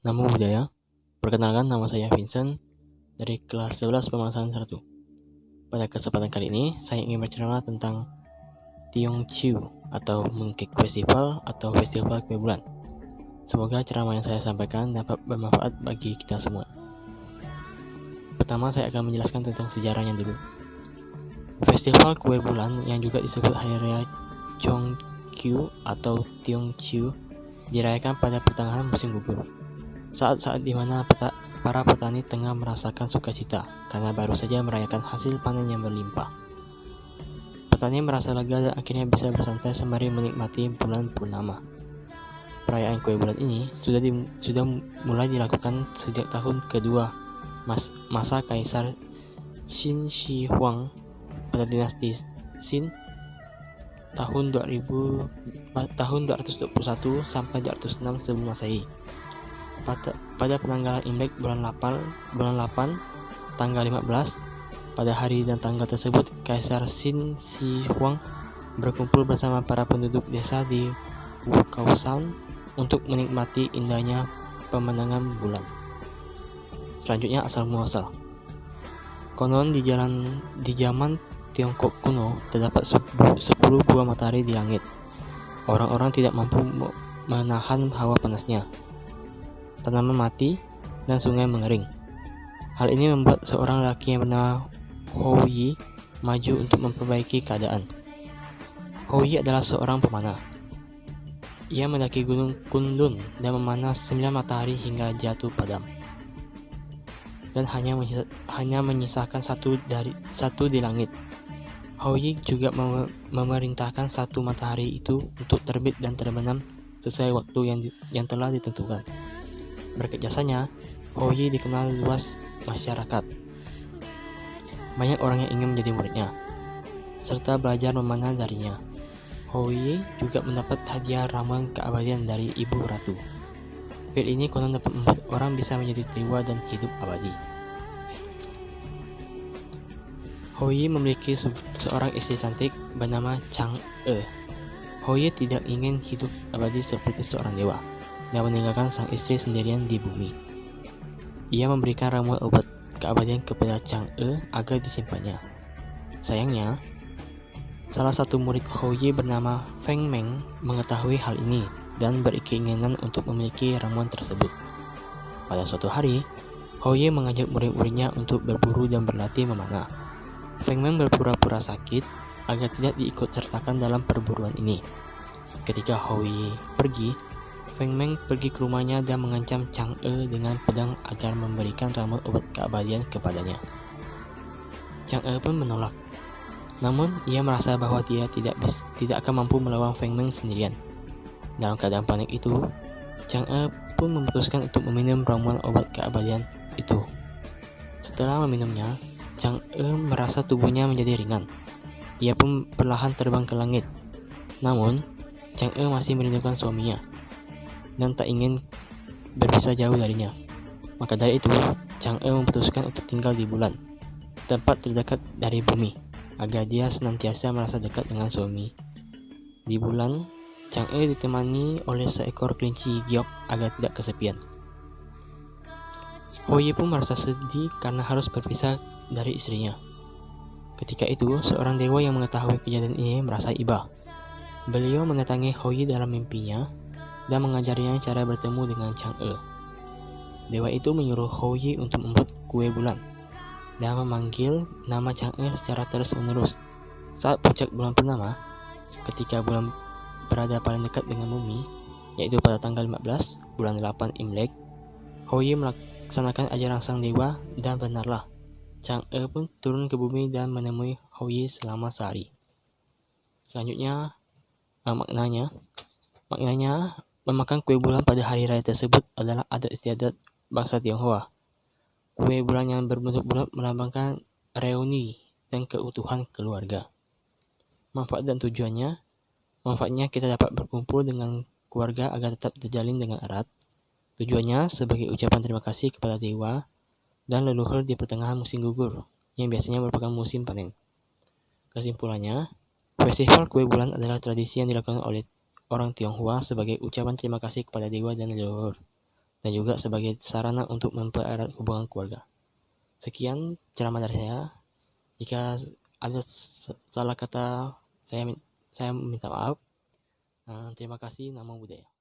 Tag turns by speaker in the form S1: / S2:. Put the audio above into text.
S1: Namo Buddhaya. Perkenalkan, nama saya Vincent dari kelas 11 pemasaran 1. Pada kesempatan kali ini, saya ingin bercerita tentang Tiongqiu atau Mooncake Festival atau Festival Kue Bulan. Semoga ceramah yang saya sampaikan dapat bermanfaat bagi kita semua. Pertama, saya akan menjelaskan tentang sejarahnya dulu. Festival Kue Bulan yang juga disebut Hari Raya Chongqiu atau Tiongqiu dirayakan pada pertengahan musim gugur. Saat-saat di mana para petani tengah merasakan sukacita karena baru saja merayakan hasil panen yang berlimpah. Petani merasa lega dan akhirnya bisa bersantai sembari menikmati bulan purnama. Perayaan kue bulan ini sudah mulai dilakukan sejak tahun kedua masa Kaisar Qin Shi Huang pada dinasti Qin tahun 221 sampai 206 sebelum Masehi. Pada penanggalan Imlek bulan 8 tanggal 15, pada hari dan tanggal tersebut Kaisar Qin Shi Huang berkumpul bersama para penduduk desa di Wukaosan untuk menikmati indahnya pemandangan bulan. Selanjutnya asal muasal. Konon di zaman Tiongkok kuno terdapat 10 buah matahari di langit. Orang-orang tidak mampu menahan hawa panasnya. Tanaman mati, dan sungai mengering. Hal ini membuat seorang lelaki yang bernama Hou Yi maju untuk memperbaiki keadaan. Hou Yi adalah seorang pemanah. Ia mendaki gunung Kunlun dan memanah 9 matahari hingga jatuh padam. Dan hanya menyisakan satu di langit. Hou Yi juga memerintahkan satu matahari itu untuk terbit dan terbenam sesuai waktu yang telah ditentukan. Berkat jasanya, Hou Yi dikenal luas masyarakat. Banyak orang yang ingin menjadi muridnya, serta belajar memanah darinya. Hou Yi juga mendapat hadiah ramuan keabadian dari Ibu Ratu. Pil ini konon dapat membuat orang bisa menjadi dewa dan hidup abadi. Hou Yi memiliki seorang istri cantik bernama Chang'e. Hou Yi tidak ingin hidup abadi seperti seorang dewa dan meninggalkan sang istri sendirian di bumi. Ia memberikan ramuan obat keabadian kepada Chang'e agar disimpannya. Sayangnya, salah satu murid Hou Yi bernama Feng Meng mengetahui hal ini dan berkeinginan untuk memiliki ramuan tersebut. Pada suatu hari, Hou Yi mengajak murid-muridnya untuk berburu dan berlatih memanah. Feng Meng berpura-pura sakit agar tidak diikut sertakan dalam perburuan ini. Ketika Hou Yi pergi, Feng Meng pergi ke rumahnya dan mengancam Chang'e dengan pedang agar memberikan ramuan obat keabadian kepadanya. Chang'e pun menolak. Namun, ia merasa bahwa dia tidak akan mampu melawan Feng Meng sendirian. Dalam keadaan panik itu, Chang'e pun memutuskan untuk meminum ramuan obat keabadian itu. Setelah meminumnya, Chang'e merasa tubuhnya menjadi ringan. Ia pun perlahan terbang ke langit. Namun, Chang'e masih merindukan suaminya dan tak ingin berpisah jauh darinya. Maka dari itu, Chang'e memutuskan untuk tinggal di bulan, tempat terdekat dari bumi, agar dia senantiasa merasa dekat dengan suami. Di bulan, Chang'e ditemani oleh seekor kelinci giok agar tidak kesepian. Hou Yi pun merasa sedih karena harus berpisah dari istrinya. Ketika itu, seorang dewa yang mengetahui kejadian ini merasa iba. Beliau mendatangi Hou Yi dalam mimpinya dan mengajarinya cara bertemu dengan Chang'e. Dewa itu menyuruh Hou Yi untuk membuat kue bulan dan memanggil nama Chang'e secara terus-menerus. Saat puncak bulan purnama, ketika bulan berada paling dekat dengan bumi, yaitu pada tanggal 15 bulan 8 Imlek, Hou Yi melaksanakan ajaran sang dewa dan benarlah Chang'e pun turun ke bumi dan menemui Hou Yi selama sehari. Selanjutnya, maknanya memakan kue bulan pada hari raya tersebut adalah adat istiadat bangsa Tionghoa. Kue bulan yang berbentuk bulat melambangkan reuni dan keutuhan keluarga. Manfaatnya kita dapat berkumpul dengan keluarga agar tetap terjalin dengan erat. Tujuannya sebagai ucapan terima kasih kepada dewa dan leluhur di pertengahan musim gugur, yang biasanya merupakan musim panen. Kesimpulannya, festival kue bulan adalah tradisi yang dilakukan oleh orang Tionghoa sebagai ucapan terima kasih kepada dewa dan leluhur. dan juga sebagai sarana untuk mempererat hubungan keluarga. Sekian ceramah dari saya. Jika ada salah kata, saya minta maaf. Terima kasih. Namo Buddhaya.